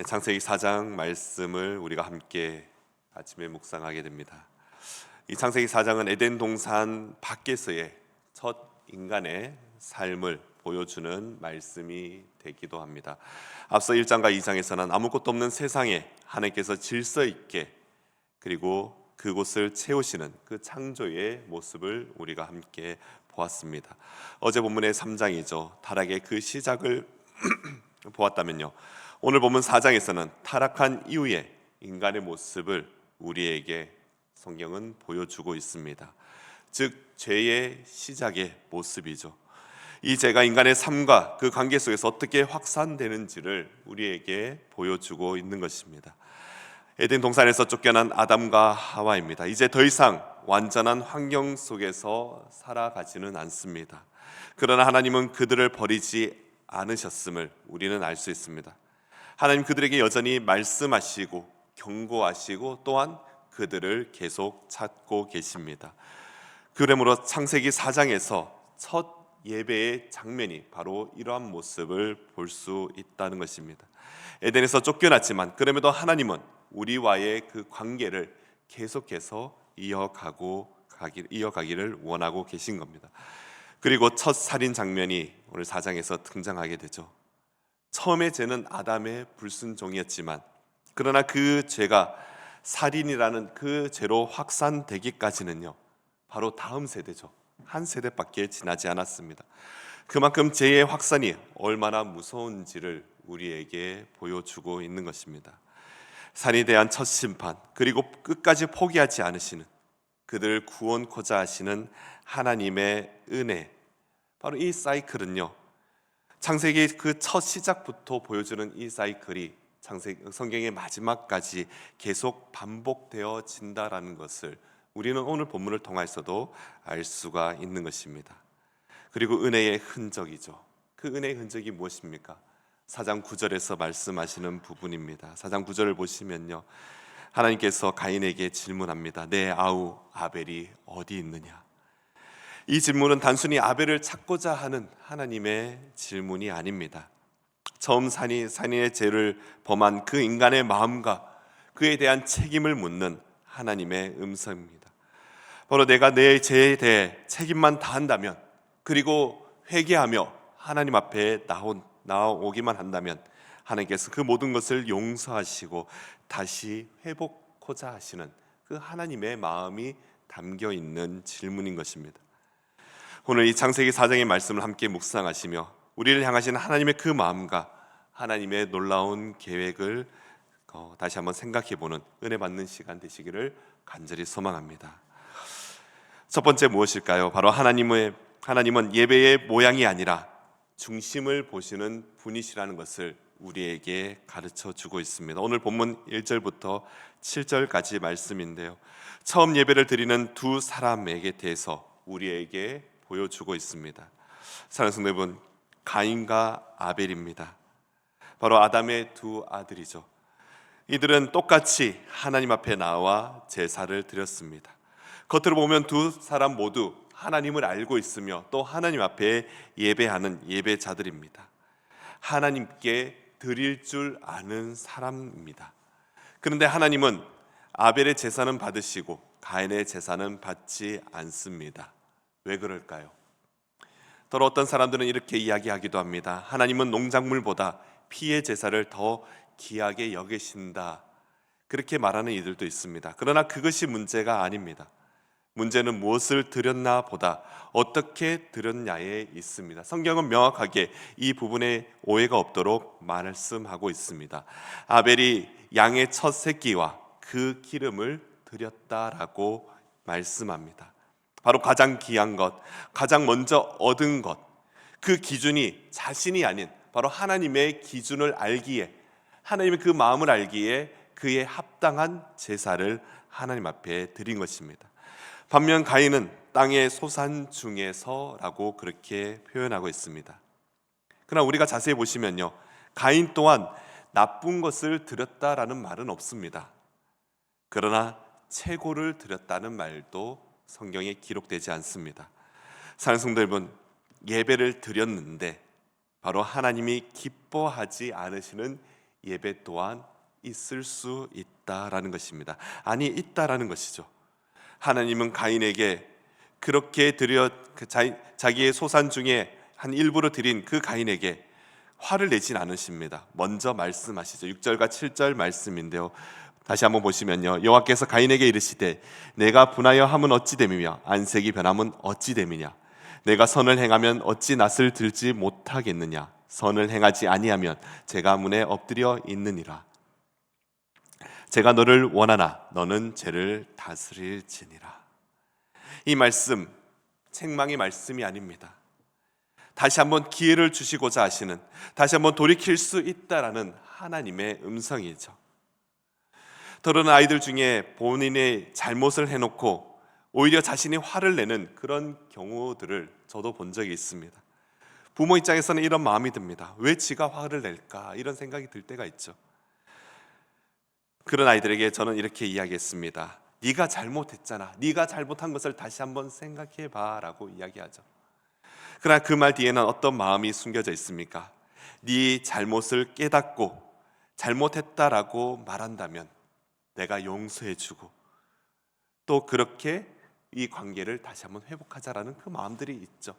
창세기 4장 말씀을 우리가 함께 아침에 묵상하게 됩니다. 이 창세기 4장은 에덴 동산 밖에서의 첫 인간의 삶을 보여주는 말씀이 되기도 합니다. 앞서 1장과 2장에서는 아무것도 없는 세상에 하나님께서 질서 있게 그리고 그곳을 채우시는 그 창조의 모습을 우리가 함께 보았습니다. 어제 본문의 3장이죠. 타락의 그 시작을 보았다면요, 오늘 본문 4장에서는 타락한 이후의 인간의 모습을 우리에게 성경은 보여주고 있습니다. 즉 죄의 시작의 모습이죠. 이 죄가 인간의 삶과 그 관계 속에서 어떻게 확산되는지를 우리에게 보여주고 있는 것입니다. 에덴 동산에서 쫓겨난 아담과 하와입니다. 이제 더 이상 완전한 환경 속에서 살아가지는 않습니다. 그러나 하나님은 그들을 버리지 않으셨음을 우리는 알 수 있습니다. 하나님 그들에게 여전히 말씀하시고 경고하시고 또한 그들을 계속 찾고 계십니다. 그러므로 창세기 4장에서 첫 예배의 장면이 바로 이러한 모습을 볼 수 있다는 것입니다. 에덴에서 쫓겨났지만 그럼에도 하나님은 우리와의 그 관계를 계속해서 이어가기를 원하고 계신 겁니다. 그리고 첫 살인 장면이 오늘 4장에서 등장하게 되죠. 처음의 죄는 아담의 불순종이었지만 그러나 그 죄가 살인이라는 그 죄로 확산되기까지는요, 바로 다음 세대죠. 한 세대밖에 지나지 않았습니다. 그만큼 죄의 확산이 얼마나 무서운지를 우리에게 보여주고 있는 것입니다. 살인에 대한 첫 심판, 그리고 끝까지 포기하지 않으시는, 그들을 구원코자 하시는 하나님의 은혜, 바로 이 사이클은요, 창세기 그 첫 시작부터 보여주는 이 사이클이 성경의 마지막까지 계속 반복되어진다라는 것을 우리는 오늘 본문을 통해서도 알 수가 있는 것입니다. 그리고 은혜의 흔적이죠. 그 은혜의 흔적이 무엇입니까? 4장 9절에서 말씀하시는 부분입니다. 4장 9절을 보시면요, 하나님께서 가인에게 질문합니다. 내 아우 아벨이 어디 있느냐? 이 질문은 단순히 아벨을 찾고자 하는 하나님의 질문이 아닙니다. 처음 산인의 죄를 범한 그 인간의 마음과 그에 대한 책임을 묻는 하나님의 음성입니다. 바로 내가 내 죄에 대해 책임만 다한다면, 그리고 회개하며 하나님 앞에 나오기만 한다면 하나님께서 그 모든 것을 용서하시고 다시 회복하고자 하시는 그 하나님의 마음이 담겨 있는 질문인 것입니다. 오늘 이 창세기 4장의 말씀을 함께 묵상하시며 우리를 향하신 하나님의 그 마음과 하나님의 놀라운 계획을 다시 한번 생각해보는 은혜 받는 시간 되시기를 간절히 소망합니다. 첫 번째 무엇일까요? 바로 하나님은 예배의 모양이 아니라 중심을 보시는 분이시라는 것을 우리에게 가르쳐 주고 있습니다. 오늘 본문 1절부터 7절까지 말씀인데요, 처음 예배를 드리는 두 사람에게 대해서 우리에게 보여주고 있습니다. 사랑하는 성도 여러분, 가인과 아벨입니다. 바로 아담의 두 아들이죠. 이들은 똑같이 하나님 앞에 나와 제사를 드렸습니다. 겉으로 보면 두 사람 모두 하나님을 알고 있으며 또 하나님 앞에 예배하는 예배자들입니다. 하나님께 드릴 줄 아는 사람입니다. 그런데 하나님은 아벨의 제사는 받으시고 가인의 제사는 받지 않습니다. 왜 그럴까요? 또 어떤 사람들은 이렇게 이야기하기도 합니다. 하나님은 농작물보다 피의 제사를 더 귀하게 여기신다, 그렇게 말하는 이들도 있습니다. 그러나 그것이 문제가 아닙니다. 문제는 무엇을 드렸나 보다 어떻게 드렸냐에 있습니다. 성경은 명확하게 이 부분에 오해가 없도록 말씀하고 있습니다. 아벨이 양의 첫 새끼와 그 기름을 드렸다라고 말씀합니다. 바로 가장 귀한 것, 가장 먼저 얻은 것, 그 기준이 자신이 아닌 바로 하나님의 기준을 알기에, 하나님의 그 마음을 알기에 그의 합당한 제사를 하나님 앞에 드린 것입니다. 반면 가인은 땅의 소산 중에서라고 그렇게 표현하고 있습니다. 그러나 우리가 자세히 보시면요, 가인 또한 나쁜 것을 드렸다라는 말은 없습니다. 그러나 최고를 드렸다는 말도 성경에 기록되지 않습니다. 사랑하는 성도 여러분, 예배를 드렸는데 바로 하나님이 기뻐하지 않으시는 예배 또한 있을 수 있다라는 것입니다. 아니, 있다라는 것이죠. 하나님은 가인에게 그렇게 자기의 소산 중에 한 일부를 드린 그 가인에게 화를 내진 않으십니다. 먼저 말씀하시죠. 6절과 7절 말씀인데요, 다시 한번 보시면요, 여호와께서 가인에게 이르시되 내가 분하여 함은 어찌 됨이며 안색이 변함은 어찌 됨이냐. 내가 선을 행하면 어찌 낯을 들지 못하겠느냐. 선을 행하지 아니하면 제가 문에 엎드려 있느니라. 제가 너를 원하나 너는 죄를 다스릴지니라. 이 말씀 책망의 말씀이 아닙니다. 다시 한번 기회를 주시고자 하시는, 다시 한번 돌이킬 수 있다라는 하나님의 음성이죠. 더러는 아이들 중에 본인의 잘못을 해놓고 오히려 자신이 화를 내는 그런 경우들을 저도 본 적이 있습니다. 부모 입장에서는 이런 마음이 듭니다. 왜 지가 화를 낼까, 이런 생각이 들 때가 있죠. 그런 아이들에게 저는 이렇게 이야기했습니다. 네가 잘못했잖아. 네가 잘못한 것을 다시 한번 생각해봐 라고 이야기하죠. 그러나 그 말 뒤에는 어떤 마음이 숨겨져 있습니까? 네 잘못을 깨닫고 잘못했다라고 말한다면 내가 용서해주고 또 그렇게 이 관계를 다시 한번 회복하자라는 그 마음들이 있죠.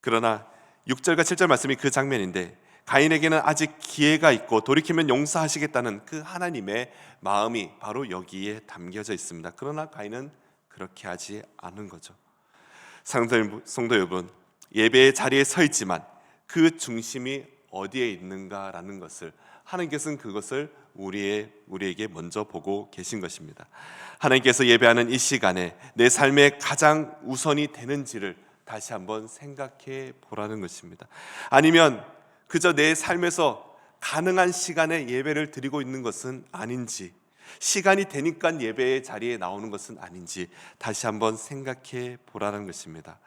그러나 6절과 7절 말씀이 그 장면인데, 가인에게는 아직 기회가 있고 돌이키면 용서하시겠다는 그 하나님의 마음이 바로 여기에 담겨져 있습니다. 그러나 가인은 그렇게 하지 않은 거죠. 성도 여러분, 예배의 자리에 서 있지만 그 중심이 어디에 있는가라는 것을 하나님께서는 그것을 우리에게 먼저 보고 계신 것입니다. 하나님께서 예배하는 이 시간에 내 삶에 가장 우선이 되는지를 다시 한번 생각해 보라는 것입니다. 아니면 그저 내 삶에서 가능한 시간에 예배를 드리고 있는 것은 아닌지, 시간이 되니까 예배의 자리에 나오는 것은 아닌지 다시 한번 생각해 보라는 것입니다.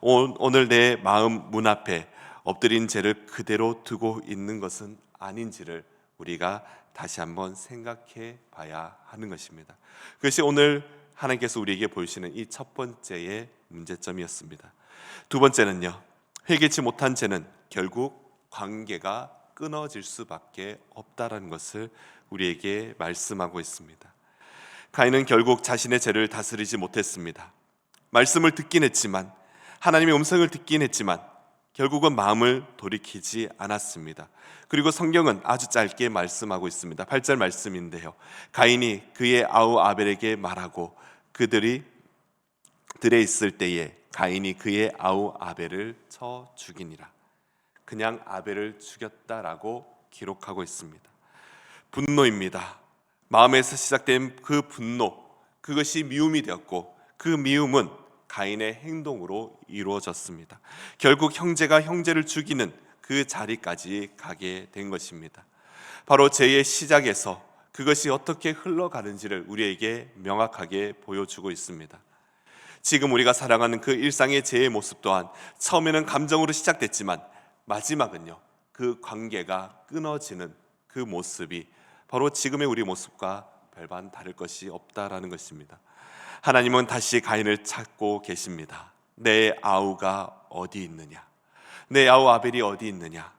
오늘 내 마음 문 앞에 엎드린 죄를 그대로 두고 있는 것은 아닌지를 우리가 다시 한번 생각해 봐야 하는 것입니다. 그것이 오늘 하나님께서 우리에게 보이시는 이 첫 번째의 문제점이었습니다. 두 번째는요, 회개치 못한 죄는 결국 관계가 끊어질 수밖에 없다라는 것을 우리에게 말씀하고 있습니다. 가인은 결국 자신의 죄를 다스리지 못했습니다. 말씀을 듣긴 했지만, 하나님의 음성을 듣긴 했지만 결국은 마음을 돌이키지 않았습니다. 그리고 성경은 아주 짧게 말씀하고 있습니다. 8절 말씀인데요, 가인이 그의 아우 아벨에게 말하고 그들이 들에 있을 때에 가인이 그의 아우 아벨을 쳐 죽이니라. 그냥 아벨을 죽였다라고 기록하고 있습니다. 분노입니다. 마음에서 시작된 그 분노, 그것이 미움이 되었고 그 미움은 가인의 행동으로 이루어졌습니다. 결국 형제가 형제를 죽이는 그 자리까지 가게 된 것입니다. 바로 죄의 시작에서 그것이 어떻게 흘러가는지를 우리에게 명확하게 보여주고 있습니다. 지금 우리가 살아가는 그 일상의 죄의 모습 또한 처음에는 감정으로 시작됐지만 마지막은요, 그 관계가 끊어지는 그 모습이 바로 지금의 우리 모습과 별반 다를 것이 없다라는 것입니다. 하나님은 다시 가인을 찾고 계십니다. 내 아우가 어디 있느냐? 내 아우 아벨이 어디 있느냐?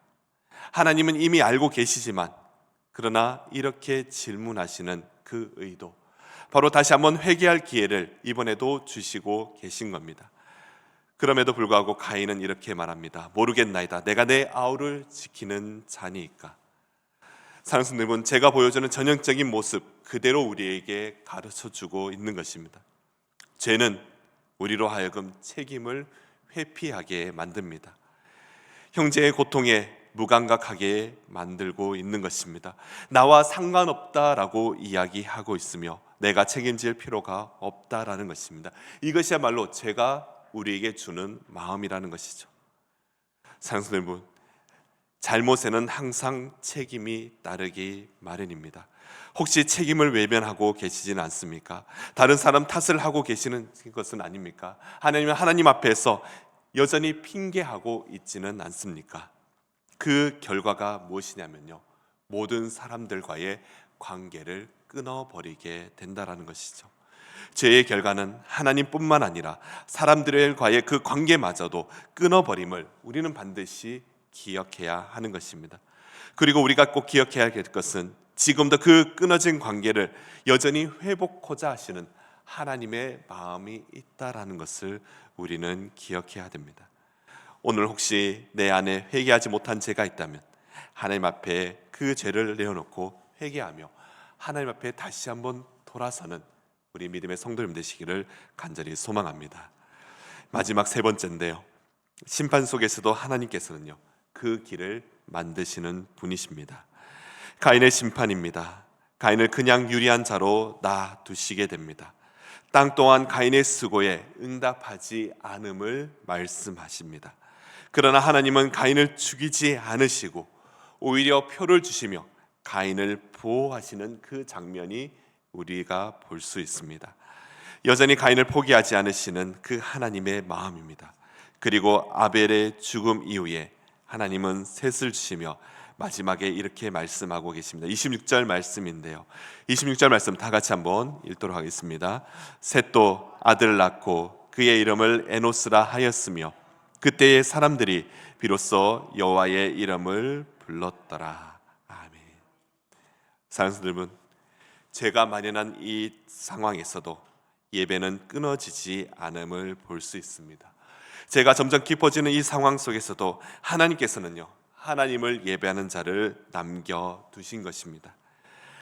하나님은 이미 알고 계시지만 그러나 이렇게 질문하시는 그 의도, 바로 다시 한번 회개할 기회를 이번에도 주시고 계신 겁니다. 그럼에도 불구하고 가인은 이렇게 말합니다. 모르겠나이다. 내가 내 아우를 지키는 자니까. 사랑하는 성도 여러분, 제가 보여주는 전형적인 모습 그대로 우리에게 가르쳐주고 있는 것입니다. 죄는 우리로 하여금 책임을 회피하게 만듭니다. 형제의 고통에 무감각하게 만들고 있는 것입니다. 나와 상관없다라고 이야기하고 있으며 내가 책임질 필요가 없다라는 것입니다. 이것이야말로 죄가 우리에게 주는 마음이라는 것이죠. 사랑하는 성도 여러분, 잘못에는 항상 책임이 따르기 마련입니다. 혹시 책임을 외면하고 계시지는 않습니까? 다른 사람 탓을 하고 계시는 것은 아닙니까? 하나님 앞에서 여전히 핑계하고 있지는 않습니까? 그 결과가 무엇이냐면요, 모든 사람들과의 관계를 끊어버리게 된다라는 것이죠. 죄의 결과는 하나님뿐만 아니라 사람들과의 그 관계마저도 끊어버림을 우리는 반드시 기억해야 하는 것입니다. 그리고 우리가 꼭 기억해야 할 것은 지금도 그 끊어진 관계를 여전히 회복하고자 하시는 하나님의 마음이 있다라는 것을 우리는 기억해야 됩니다. 오늘 혹시 내 안에 회개하지 못한 죄가 있다면 하나님 앞에 그 죄를 내어놓고 회개하며 하나님 앞에 다시 한번 돌아서는 우리 믿음의 성도님 되시기를 간절히 소망합니다. 마지막 세 번째인데요, 심판 속에서도 하나님께서는요 그 길을 만드시는 분이십니다. 가인의 심판입니다. 가인을 그냥 유리한 자로 놔두시게 됩니다. 땅 또한 가인의 수고에 응답하지 않음을 말씀하십니다. 그러나 하나님은 가인을 죽이지 않으시고 오히려 표를 주시며 가인을 보호하시는 그 장면이 우리가 볼 수 있습니다. 여전히 가인을 포기하지 않으시는 그 하나님의 마음입니다. 그리고 아벨의 죽음 이후에 하나님은 셋을 주시며 마지막에 이렇게 말씀하고 계십니다. 26절 말씀인데요, 26절 말씀 다 같이 한번 읽도록 하겠습니다. 셋도 아들을 낳고 그의 이름을 에노스라 하였으며 그때의 사람들이 비로소 여호와의 이름을 불렀더라. 아멘. 사랑하는 여러분, 죄가 만연한 이 상황에서도 예배는 끊어지지 않음을 볼 수 있습니다. 죄가 점점 깊어지는 이 상황 속에서도 하나님께서는요 하나님을 예배하는 자를 남겨두신 것입니다.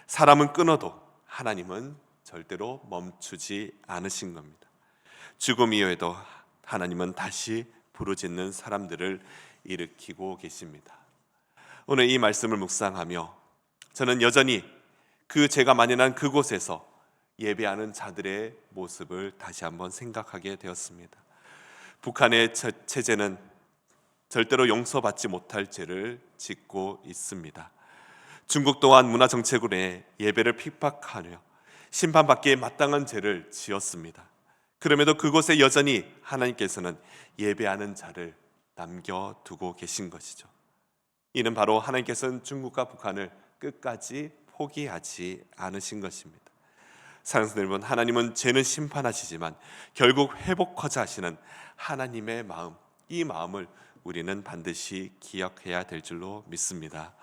사람은 끊어도 하나님은 절대로 멈추지 않으신 겁니다. 죽음 이후에도 하나님은 다시 부르짖는 사람들을 일으키고 계십니다. 오늘 이 말씀을 묵상하며 저는 여전히 그 죄가 만연한 그곳에서 예배하는 자들의 모습을 다시 한번 생각하게 되었습니다. 북한의 체제는 절대로 용서받지 못할 죄를 짓고 있습니다. 중국 또한 문화 정책으로 인해 예배를 핍박하며 심판받기에 마땅한 죄를 지었습니다. 그럼에도 그곳에 여전히 하나님께서는 예배하는 자를 남겨두고 계신 것이죠. 이는 바로 하나님께서는 중국과 북한을 끝까지 포기하지 않으신 것입니다. 사랑하는 여러분, 하나님은 죄는 심판하시지만 결국 회복하자 하시는 하나님의 마음, 이 마음을 우리는 반드시 기억해야 될 줄로 믿습니다.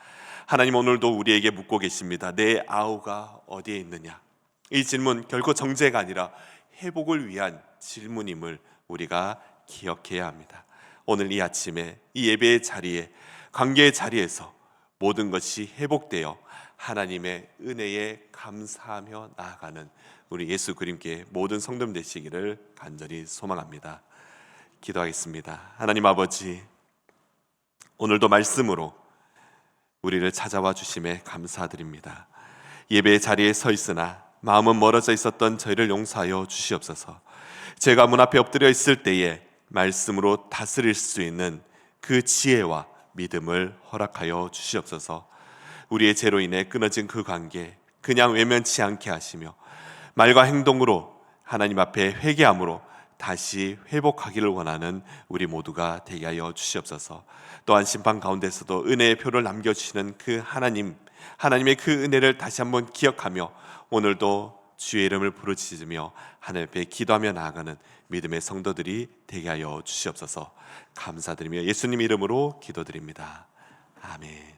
하나님 오늘도 우리에게 묻고 계십니다. 내 아우가 어디에 있느냐? 이 질문 결코 정죄가 아니라 회복을 위한 질문임을 우리가 기억해야 합니다. 오늘 이 아침에 이 예배의 자리에, 관계의 자리에서 모든 것이 회복되어 하나님의 은혜에 감사하며 나아가는 우리 예수 그림께 모든 성도님 되시기를 간절히 소망합니다. 기도하겠습니다. 하나님 아버지, 오늘도 말씀으로 우리를 찾아와 주심에 감사드립니다. 예배의 자리에 서 있으나 마음은 멀어져 있었던 저희를 용서하여 주시옵소서. 제가 문 앞에 엎드려 있을 때에 말씀으로 다스릴 수 있는 그 지혜와 믿음을 허락하여 주시옵소서. 우리의 죄로 인해 끊어진 그 관계 그냥 외면치 않게 하시며 말과 행동으로 하나님 앞에 회개함으로 다시 회복하기를 원하는 우리 모두가 되게 하여 주시옵소서. 또한 심판 가운데서도 은혜의 표를 남겨주시는 그 하나님의 그 은혜를 다시 한번 기억하며 오늘도 주의 이름을 부르짖으며 하나님 앞에 기도하며 나아가는 믿음의 성도들이 되게 하여 주시옵소서. 감사드리며 예수님 이름으로 기도드립니다. 아멘.